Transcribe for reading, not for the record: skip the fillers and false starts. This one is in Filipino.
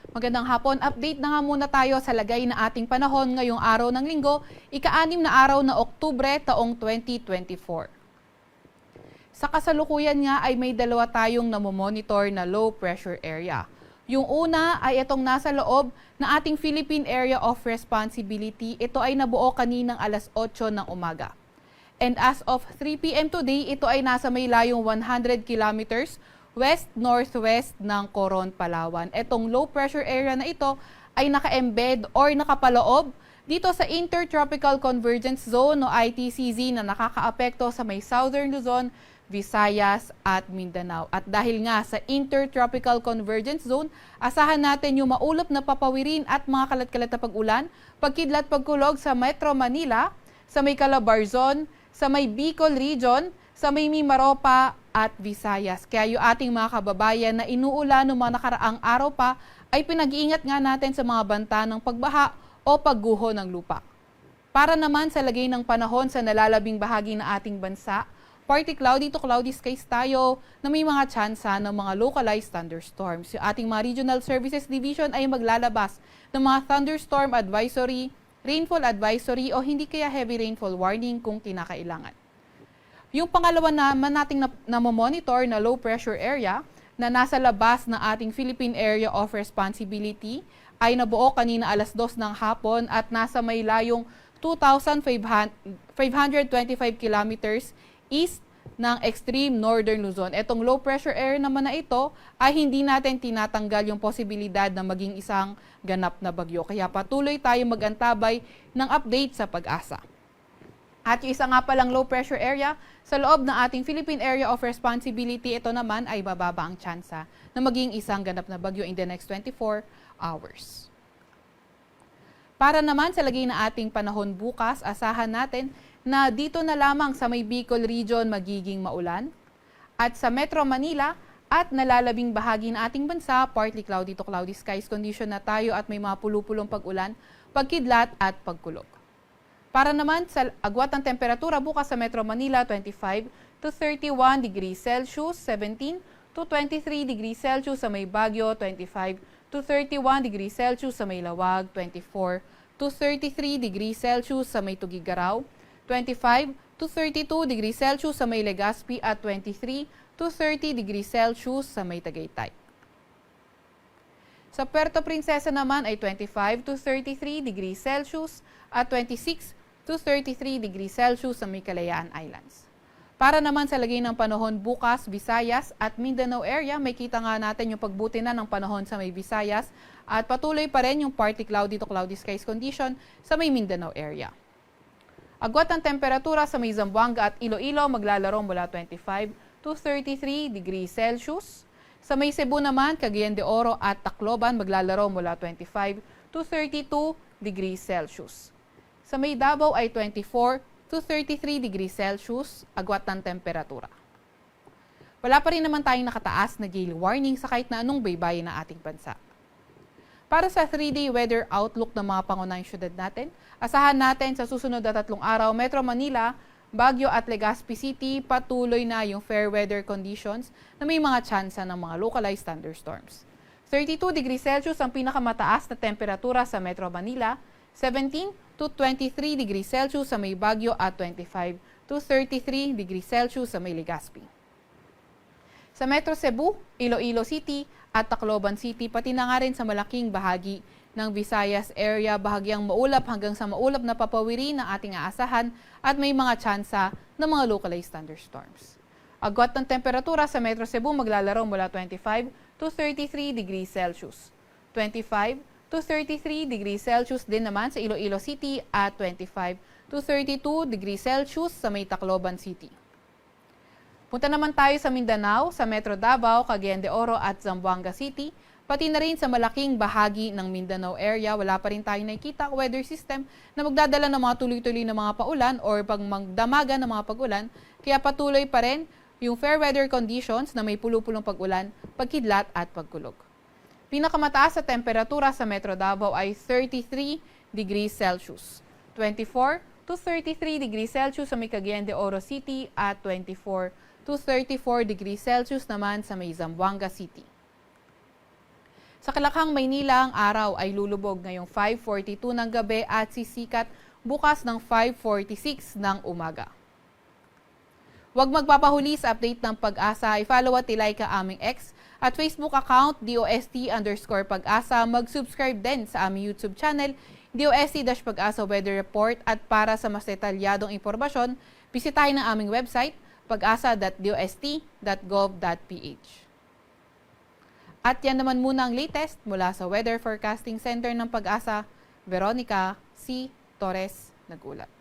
Magandang hapon. Update na nga muna tayo sa lagay na ating panahon ngayong araw ng linggo, ika-6 na araw na Oktubre taong 2024. Sa kasalukuyan nga ay may dalawa tayong namomonitor na low pressure area. Yung una ay itong nasa loob na ating Philippine Area of Responsibility. Ito ay nabuo kaninang alas 8 ng umaga. And as of 3 p.m. today, ito ay nasa may layong 100 kilometers west-northwest ng Coron, Palawan. Itong low pressure area na ito ay naka-embed or nakapaloob dito sa Intertropical Convergence Zone o ITCZ na nakakaapekto sa may Southern Luzon, Visayas at Mindanao. At dahil nga sa Intertropical Convergence Zone, asahan natin yung maulap na papawirin at mga kalat-kalat na pag-ulan, pagkidlat pagkulog sa Metro Manila, sa may Calabarzon, sa may Bicol Region, sa may Mimaropa at Visayas. Kaya yung ating mga kababayan na inuulan ng mga nakaraang araw pa ay pinag-iingat nga natin sa mga banta ng pagbaha o pagguho ng lupa. Para naman sa lagay ng panahon sa nalalabing bahagi ng ating bansa, partly cloudy to cloudy skies tayo na may mga tsansa ng mga localized thunderstorms. Yung ating mga Regional Services Division ay maglalabas ng mga thunderstorm advisory, rainfall advisory o hindi kaya heavy rainfall warning kung kinakailangan. Yung pangalawa naman nating namomonitor na low pressure area na nasa labas ng ating Philippine Area of Responsibility ay nabuo kanina alas 2 ng hapon at nasa may layong 2,525 kilometers east ng extreme northern Luzon. Etong low pressure area naman na ito ay hindi natin tinatanggal yung posibilidad na maging isang ganap na bagyo. Kaya patuloy tayo mag-antabay ng update sa pag-asa. At yung isa nga palang low pressure area, sa loob ng ating Philippine Area of Responsibility, ito naman ay bababa ang tsansa na maging isang ganap na bagyo in the next 24 hours. Para naman sa lagay na ating panahon bukas, asahan natin na dito na lamang sa may Bicol Region magiging maulan. At sa Metro Manila at nalalabing bahagi ng ating bansa, partly cloudy to cloudy skies condition na tayo at may mga pulupulong pag-ulan, pagkidlat at pagkulog. Para naman sa agwat ng temperatura bukas sa Metro Manila, 25 to 31 degrees Celsius, 17 to 23 degrees Celsius sa may Baguio, 25 to 31 degrees Celsius sa may Lawag, 24 to 33 degrees Celsius sa may Tugigaraw, 25 to 32 degrees Celsius sa may Legazpi at 23 to 30 degrees Celsius sa may Tagaytay. Sa Puerto Princesa naman ay 25 to 33 degrees Celsius at 26 to 33 degrees Celsius sa may Kalayaan Islands. Para naman sa lagay ng panahon bukas, Visayas at Mindanao area, may kita nga natin yung pagbuti na ng panahon sa may Visayas at patuloy pa rin yung partly cloudy to cloudy skies condition sa may Mindanao area. Agwat ng temperatura sa may Zamboanga at Iloilo maglalaro mula 25 to 33 degrees Celsius. Sa may Cebu naman, Cagayan de Oro at Tacloban maglalaro mula 25 to 32 degrees Celsius. Sa may Davao ay 24 to 33 degrees Celsius, agwat ng temperatura. Wala pa rin naman tayong nakataas na gale warning sa kahit na anong baybayin ng ating bansa. Para sa 3-day weather outlook ng mga pangunahing syudad natin, asahan natin sa susunod na 3 araw, Metro Manila, Baguio at Legazpi City, patuloy na yung fair weather conditions na may mga tsansa ng mga localized thunderstorms. 32 degrees Celsius ang pinakamataas na temperatura sa Metro Manila, 17 to 23 degrees Celsius sa may Baguio at 25 to 33 degrees Celsius sa may Legazpi. Sa Metro Cebu, Iloilo City at Tacloban City, pati na nga rin sa malaking bahagi ng Visayas area, bahagyang maulap hanggang sa maulap na papawiri ng ating aasahan at may mga tsansa ng mga localized thunderstorms. Agwat ng temperatura sa Metro Cebu maglalaro mula 25 to 33 degrees Celsius. 25 to 33 degrees Celsius din naman sa Iloilo City at 25 to 32 degrees Celsius sa may Tacloban City. Punta naman tayo sa Mindanao, sa Metro Davao, Cagayan de Oro at Zamboanga City, pati na rin sa malaking bahagi ng Mindanao area. Wala pa rin tayo nakikita weather system na magdadala ng mga tuloy-tuloy na mga paulan or pag magdamagan ng mga pag-ulan. Kaya patuloy pa rin yung fair weather conditions na may pulupulong pag-ulan, pagkidlat at pagkulog. Pinakamataas sa temperatura sa Metro Davao ay 33 degrees Celsius, 24 to 33 degrees Celsius sa may Cagayan de Oro City at 24 to 34 degrees Celsius naman sa may Zamboanga City. Sa Kalakhang, Maynila, ang araw ay lulubog ngayong 5:42 ng gabi at sisikat bukas ng 5:46 ng umaga. Huwag magpapahuli sa update ng Pag-asa. I-follow at ilike ang aming X at Facebook account DOST_Pag-asa. Mag-subscribe din sa aming YouTube channel DOST-Pag-asa Weather Report at para sa mas detalyadong impormasyon, bisitahin ang aming website pag-asa.dost.gov.ph. At yan naman muna ang latest mula sa Weather Forecasting Center ng Pag-asa. Veronica C. Torres nag-ulat.